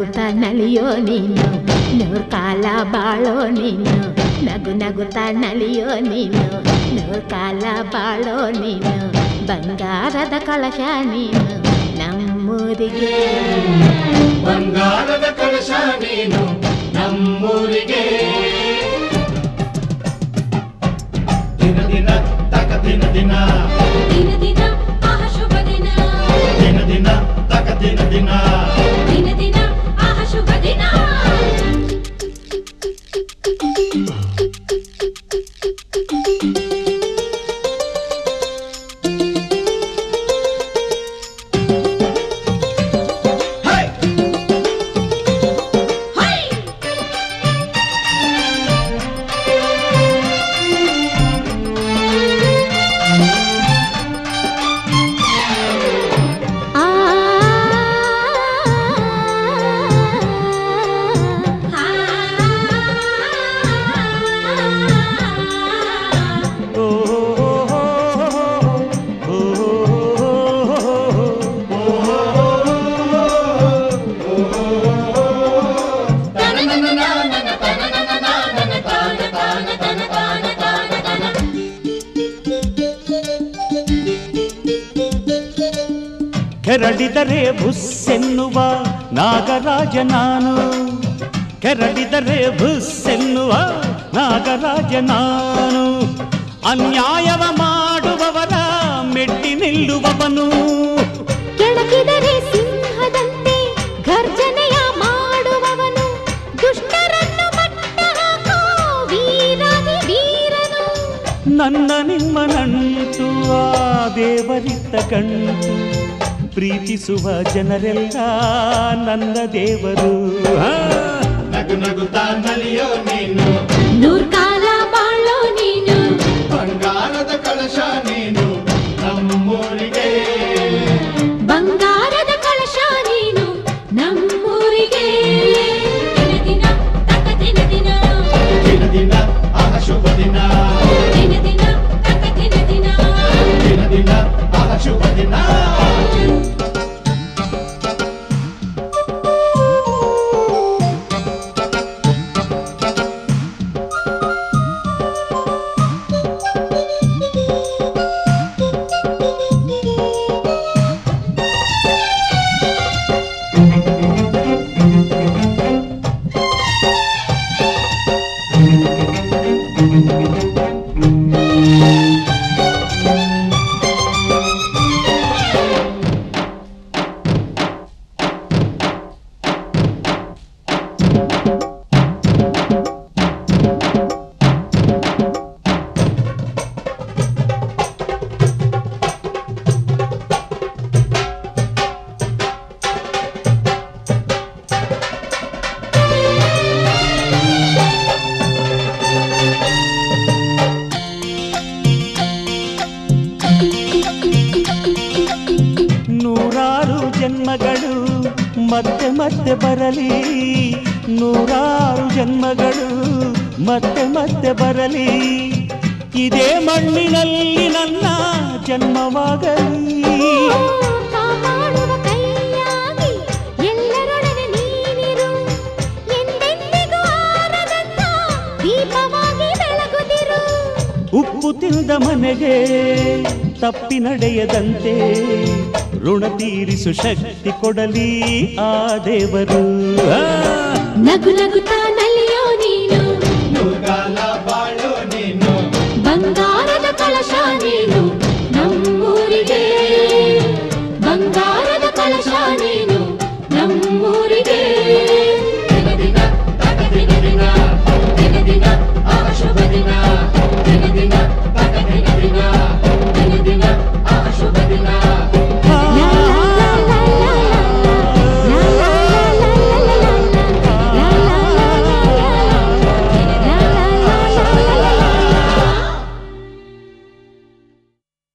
ನಗುತ್ತಾ ನಲಿಯೋ ನೀನು ನೂರು ಕಾಲ ಬಾಳೋ ನೀನು ನಗು ನಗುತ್ತಾ ನಲಿಯೋ ನೀನು ನೂರು ಕಾಲ ಬಾಳೋ ನೀನು ಬಂಗಾರದ ಕಳಶ ನೀನು ನಮ್ಮೂರಿಗೆ ಬಂಗಾರದ ಕಳಶ ನೀನು ನಮ್ಮೂರಿಗೆ ದಿನ ದಿನ ತಕ ದಿನ ದಿನ ದಿನ ದಿನ ಆಹ ಶುಭ ದಿನ ದಿನ ದಿನ ತಕ ದಿನ ದಿನ ದಿನ ದಿನ ಆಹ ಶುಭ ದಿನ ಕೆರಳಿದರೆ ಬುಸ್ಸೆನ್ನುವ ನಾಗರಾಜ ನಾನು ಕೆರಳಿದರೆ ಬುಸ್ಸೆನ್ನುವ ನಾಗರಾಜ ನಾನು ಅನ್ಯಾಯವ ಮಾಡುವವರ ಮೆಟ್ಟಿ ನಿಲ್ಲುವವನು ಕೆಳಗಿದರೆ ಸಿಂಹದಂತೆ ಗರ್ಜನೆಯ ಮಾಡುವವನು ದುಷ್ಟರನ್ನು ಮಟ್ಟ ಹಾಕೋ ವೀರಾದಿ ವೀರನು ನನ್ನ ನಿಮ್ಮ ನಂಟು ಆ ದೇವರಿತ್ತ ಗಂಟು ಪ್ರೀತಿಸುವ ಜನರೆಲ್ಲ ನನ್ನ ದೇವರು ನಗು ನಗುತ್ತಾ ನಲಿಯೋ ನೀನು ನೂರು ಕಾಲ ಬಾಳೋ ನೀನು ಬಂಗಾರದ ಕಳಶ ನೀನು ನಮ್ಮೂರಿಗೆ ಬಂಗಾರದ ಕಳಶ ನೀನು ನಮ್ಮೂರಿಗೆ ದಿನ ದಿನ ತಕ ದಿನ ದಿನ ದಿನ ದಿನ ಆಹ ಶುಭ ದಿನ ದಿನ ದಿನ ತಕ ದಿನ ದಿನ ದಿನ ದಿನ ಆಹ ಶುಭ ದಿನ ಜನ್ಮಗಳು ಮತ್ತೆ ಮತ್ತೆ ಬರಲಿ ನೂರಾರು ಜನ್ಮಗಳು ಮತ್ತೆ ಮತ್ತೆ ಬರಲಿ ಇದೇ ಮಣ್ಣಿನಲ್ಲಿ ನನ್ನ ಜನ್ಮವಾಗಲಿ ಕಾಪಾಡುವ ಕೈಯಾಗಿ ಎಲ್ಲರೊಡನೆ ನೀನಿರು ಎಂದೆಂದಿಗೂ ಆರದಂತ ದೀಪವಾಗಿ ಬೆಳಗುತ್ತಿರು ಉಪ್ಪು ತಿಂದ ಮನೆಗೆ ತಪ್ಪಿ ನಡೆಯದಂತೆ ಋಣ ತೀರಿಸು ಶಕ್ತಿ ಕೊಡಲಿ ಆ ದೇವರು ನಗು ನಗುತ್ತಾ ನಲಿಯೋ ನೀನು ನೂರು ಕಾಲ